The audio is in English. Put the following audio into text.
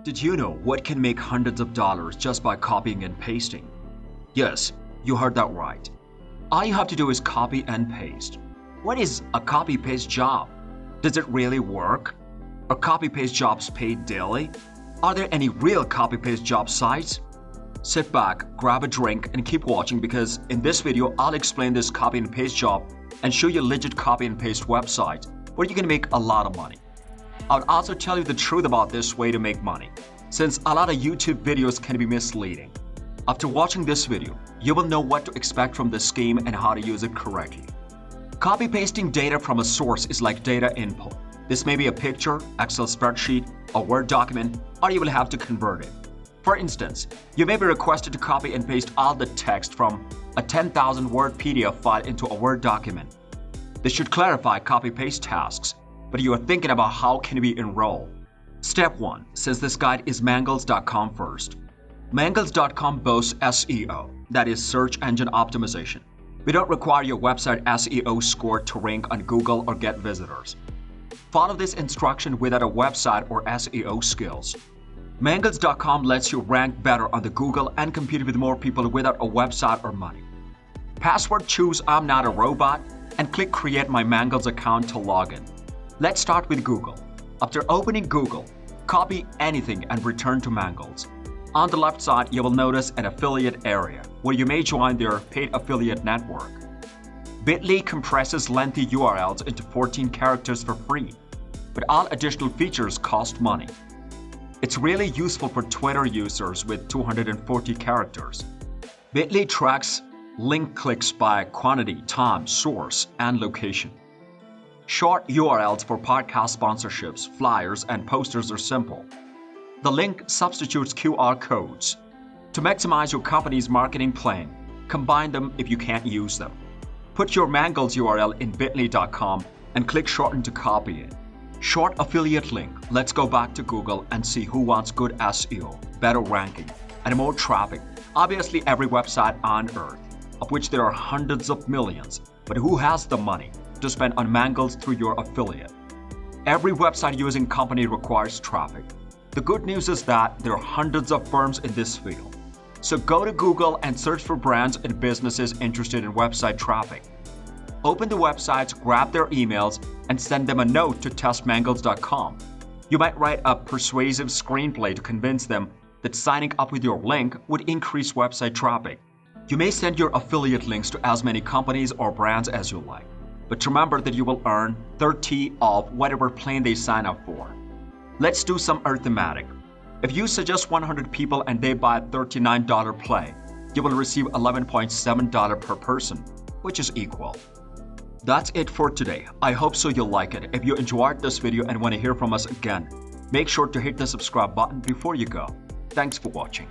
Did you know what can make hundreds of dollars just by copying and pasting? Yes, you heard that right. All you have to do is copy and paste. What is a copy-paste job? Does it really work? Are copy-paste jobs paid daily? Are there any real copy-paste job sites? Sit back, grab a drink, and keep watching because in this video, I'll explain this copy and paste job and show you a legit copy and paste website where you can make a lot of money. I'll also tell you the truth about this way to make money, since a lot of YouTube videos can be misleading. After watching this video, you will know what to expect from this scheme and how to use it correctly. Copy-pasting data from a source is like data input. This may be a picture, Excel spreadsheet, a Word document, or you will have to convert it. For instance, you may be requested to copy and paste all the text from a 10,000 word PDF file into a Word document. This should clarify copy-paste tasks, but you are thinking about how can we enroll. Step 1. Since this guide is Mangles.com first. Mangles.com boasts SEO, that is search engine optimization. We don't require your website SEO score to rank on Google or get visitors. Follow this instruction without a website or SEO skills. Mangles.com lets you rank better on the Google and compete with more people without a website or money. Password, choose I'm not a robot and click create my Mangles account to log in. Let's start with Google. After opening Google, copy anything and return to Mangles. On the left side, you will notice an affiliate area where you may join their paid affiliate network. Bitly compresses lengthy URLs into 14 characters for free, but all additional features cost money. It's really useful for Twitter users with 240 characters. Bitly tracks link clicks by quantity, time, source, and location. Short URLs for podcast sponsorships, flyers, and posters are simple. The link substitutes QR codes. To maximize your company's marketing plan, combine them if you can't use them. Put your Mangles URL in bitly.com and click shorten to copy it. Short affiliate link. Let's go back to Google and see who wants good SEO, better ranking, and more traffic. Obviously, every website on earth, of which there are hundreds of millions, but who has the money to spend on Mangles through your affiliate? Every website using company requires traffic. The good news is that there are hundreds of firms in this field. So go to Google and search for brands and businesses interested in website traffic. Open the websites, grab their emails, and send them a note to testmangles.com. You might write a persuasive screenplay to convince them that signing up with your link would increase website traffic. You may send your affiliate links to as many companies or brands as you like, but remember that you will earn 30 of whatever plan they sign up for. Let's do some arithmetic. If you suggest 100 people and they buy a $39 play, you will receive $11.7 per person, which is equal. That's it for today. I hope so you'll like it. If you enjoyed this video and want to hear from us again, make sure to hit the subscribe button before you go. Thanks for watching.